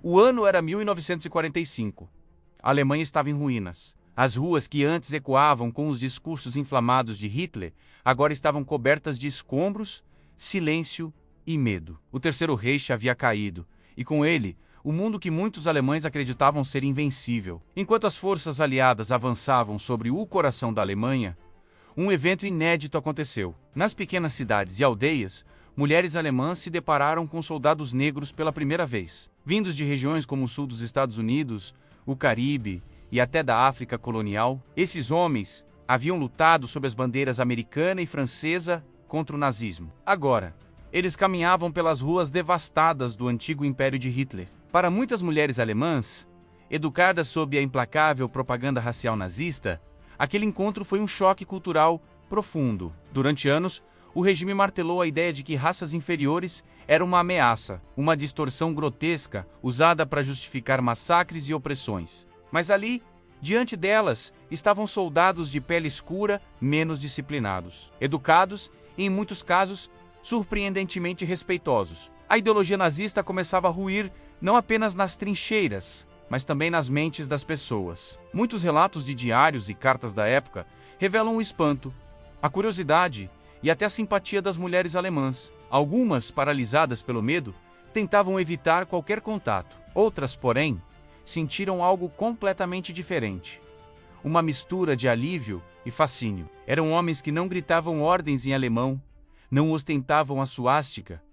O ano era 1945. A Alemanha estava em ruínas. As ruas que antes ecoavam com os discursos inflamados de Hitler agora estavam cobertas de escombros, silêncio e medo. O Terceiro Reich havia caído, e com ele, o mundo que muitos alemães acreditavam ser invencível. Enquanto as forças aliadas avançavam sobre o coração da Alemanha, um evento inédito aconteceu. Nas pequenas cidades e aldeias, mulheres alemãs se depararam com soldados negros pela primeira vez. Vindos de regiões como o sul dos Estados Unidos, o Caribe e até da África colonial, esses homens haviam lutado sob as bandeiras americana e francesa contra o nazismo. Agora, eles caminhavam pelas ruas devastadas do antigo império de Hitler. Para muitas mulheres alemãs, educadas sob a implacável propaganda racial nazista, aquele encontro foi um choque cultural profundo. Durante anos, o regime martelou a ideia de que raças inferiores eram uma ameaça, uma distorção grotesca usada para justificar massacres e opressões. Mas ali, diante delas, estavam soldados de pele escura, menos disciplinados, educados e, em muitos casos, surpreendentemente respeitosos. A ideologia nazista começava a ruir não apenas nas trincheiras, mas também nas mentes das pessoas. Muitos relatos de diários e cartas da época revelam o espanto, a curiosidade e até a simpatia das mulheres alemãs. Algumas, paralisadas pelo medo, tentavam evitar qualquer contato. Outras, porém, sentiram algo completamente diferente. Uma mistura de alívio e fascínio. Eram homens que não gritavam ordens em alemão, não ostentavam a suástica,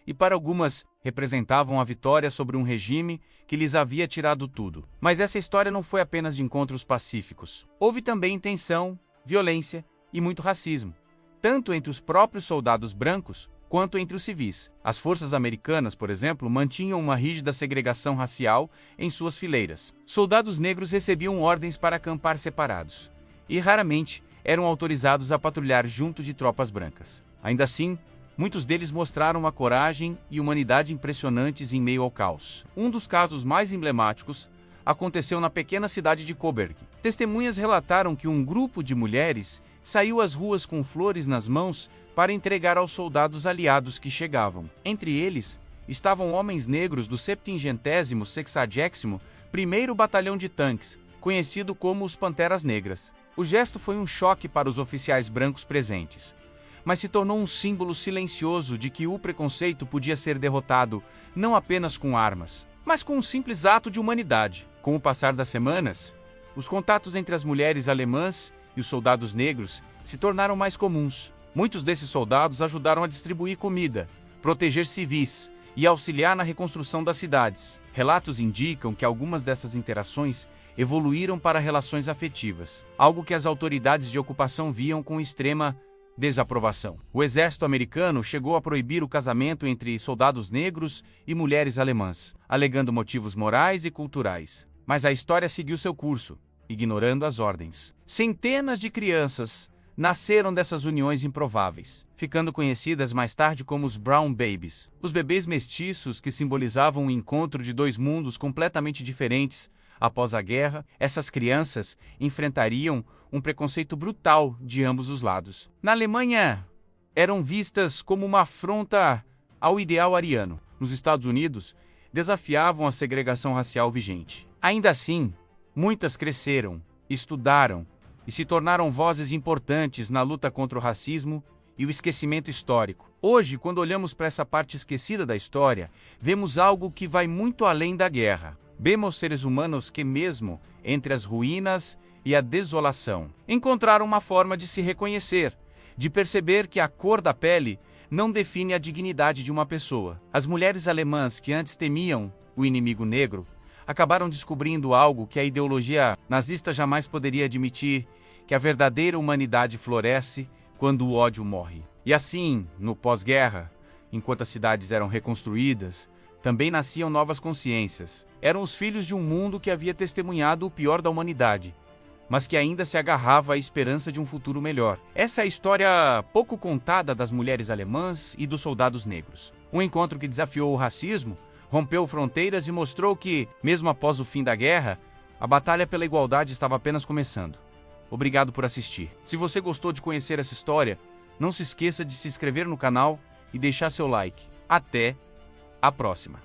e para algumas representavam a vitória sobre um regime que lhes havia tirado tudo. Mas essa história não foi apenas de encontros pacíficos. Houve também tensão, violência e muito racismo, tanto entre os próprios soldados brancos quanto entre os civis. As forças americanas, por exemplo, mantinham uma rígida segregação racial em suas fileiras. Soldados negros recebiam ordens para acampar separados, e raramente eram autorizados a patrulhar junto de tropas brancas. Ainda assim, muitos deles mostraram uma coragem e humanidade impressionantes em meio ao caos. Um dos casos mais emblemáticos aconteceu na pequena cidade de Coburg. Testemunhas relataram que um grupo de mulheres saiu às ruas com flores nas mãos para entregar aos soldados aliados que chegavam. Entre eles, estavam homens negros do 760º Batalhão de Tanques, conhecido como os Panteras Negras. O gesto foi um choque para os oficiais brancos presentes, mas se tornou um símbolo silencioso de que o preconceito podia ser derrotado não apenas com armas, mas com um simples ato de humanidade. Com o passar das semanas, os contatos entre as mulheres alemãs e os soldados negros se tornaram mais comuns. Muitos desses soldados ajudaram a distribuir comida, proteger civis e auxiliar na reconstrução das cidades. Relatos indicam que algumas dessas interações evoluíram para relações afetivas, algo que as autoridades de ocupação viam com extrema desaprovação. O exército americano chegou a proibir o casamento entre soldados negros e mulheres alemãs, alegando motivos morais e culturais. Mas a história seguiu seu curso, ignorando as ordens. Centenas de crianças nasceram dessas uniões improváveis, ficando conhecidas mais tarde como os Brown Babies. Os bebês mestiços que simbolizavam o encontro de dois mundos completamente diferentes. Após a guerra, essas crianças enfrentariam um preconceito brutal de ambos os lados. Na Alemanha, eram vistas como uma afronta ao ideal ariano. Nos Estados Unidos, desafiavam a segregação racial vigente. Ainda assim, muitas cresceram, estudaram e se tornaram vozes importantes na luta contra o racismo e o esquecimento histórico. Hoje, quando olhamos para essa parte esquecida da história, vemos algo que vai muito além da guerra. Vemos seres humanos que, mesmo entre as ruínas e a desolação, encontraram uma forma de se reconhecer, de perceber que a cor da pele não define a dignidade de uma pessoa. As mulheres alemãs que antes temiam o inimigo negro acabaram descobrindo algo que a ideologia nazista jamais poderia admitir, que a verdadeira humanidade floresce quando o ódio morre. E assim, no pós-guerra, enquanto as cidades eram reconstruídas, também nasciam novas consciências. Eram os filhos de um mundo que havia testemunhado o pior da humanidade, mas que ainda se agarrava à esperança de um futuro melhor. Essa é a história pouco contada das mulheres alemãs e dos soldados negros. Um encontro que desafiou o racismo, rompeu fronteiras e mostrou que, mesmo após o fim da guerra, a batalha pela igualdade estava apenas começando. Obrigado por assistir. Se você gostou de conhecer essa história, não se esqueça de se inscrever no canal e deixar seu like. Até a próxima!